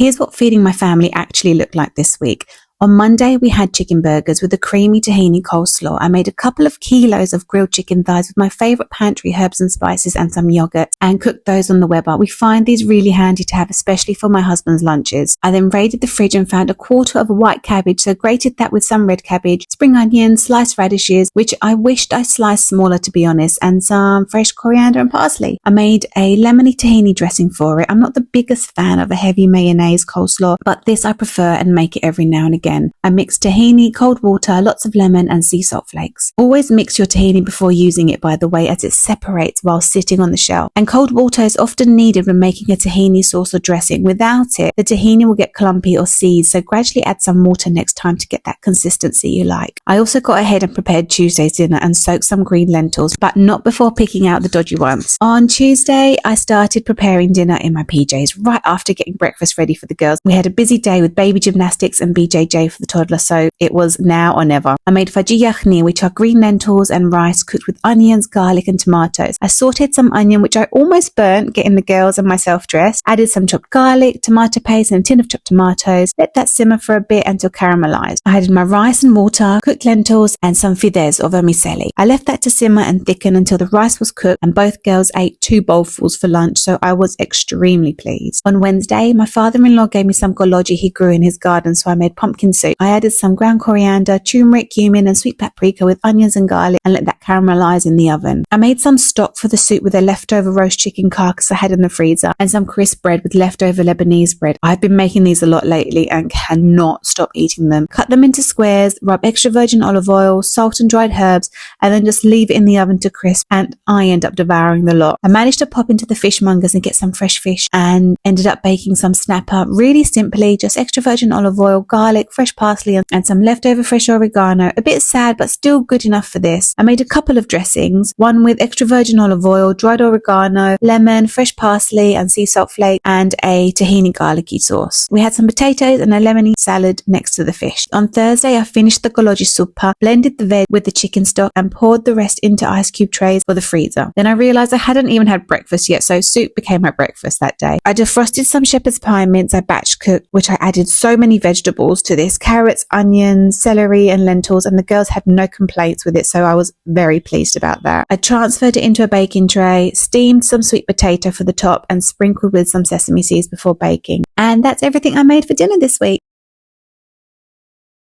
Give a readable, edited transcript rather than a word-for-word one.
Here's what feeding my family actually looked like this week. On Monday, we had chicken burgers with a creamy tahini coleslaw. I made a couple of kilos of grilled chicken thighs with my favorite pantry herbs and spices and some yogurt and cooked those on the Weber. We find these really handy to have, especially for my husband's lunches. I then raided the fridge and found a quarter of a white cabbage, so grated that with some red cabbage, spring onions, sliced radishes, which I wished I sliced smaller to be honest, and some fresh coriander and parsley. I made a lemony tahini dressing for it. I'm not the biggest fan of a heavy mayonnaise coleslaw, but this I prefer and make it every now and again. I mixed tahini, cold water, lots of lemon and sea salt flakes. Always mix your tahini before using it, by the way, as it separates while sitting on the shelf. And cold water is often needed when making a tahini sauce or dressing. Without it, the tahini will get clumpy or seize, so gradually add some water next time to get that consistency you like. I also got ahead and prepared Tuesday's dinner and soaked some green lentils, but not before picking out the dodgy ones. On Tuesday, I started preparing dinner in my PJs right after getting breakfast ready for the girls. We had a busy day with baby gymnastics and BJJ for the toddler, so it was now or never. I made Faji yiaxni, which are green lentils and rice cooked with onions, garlic and tomatoes. I sauteed some onion, which I almost burnt getting the girls and myself dressed, added some chopped garlic, tomato paste and a tin of chopped tomatoes, let that simmer for a bit until caramelized. I added my rice and water, cooked lentils and some fides or vermicelli. I left that to simmer and thicken until the rice was cooked, and both girls ate 2 bowlfuls for lunch, so I was extremely pleased. On Wednesday, my father-in-law gave me some garlicky he grew in his garden, so I made pumpkin soup. I added some ground coriander, turmeric, cumin and sweet paprika with onions and garlic and let that caramelize in the oven. I made some stock for the soup with a leftover roast chicken carcass I had in the freezer and some crisp bread with leftover Lebanese bread. I've been making these a lot lately and cannot stop eating them. Cut them into squares, rub extra virgin olive oil, salt and dried herbs and then just leave it in the oven to crisp, and I end up devouring the lot. I managed to pop into the fishmongers and get some fresh fish and ended up baking some snapper really simply, just extra virgin olive oil, garlic, fresh parsley and some leftover fresh oregano. A bit sad but still good enough for this. I made a couple of dressings, one with extra virgin olive oil, dried oregano, lemon, fresh parsley and sea salt flake and a tahini garlicky sauce. We had some potatoes and a lemony salad next to the fish. On Thursday I finished the golgi suppa, blended the veg with the chicken stock and poured the rest into ice cube trays for the freezer. Then I realised I hadn't even had breakfast yet, so soup became my breakfast that day. I defrosted some shepherd's pie mince I batch cooked, which I added so many vegetables to this: carrots, onions, celery and lentils, and the girls had no complaints with it, so I was very pleased about that. I transferred it into a baking tray, steamed some sweet potato for the top and sprinkled with some sesame seeds before baking. And that's everything I made for dinner this week.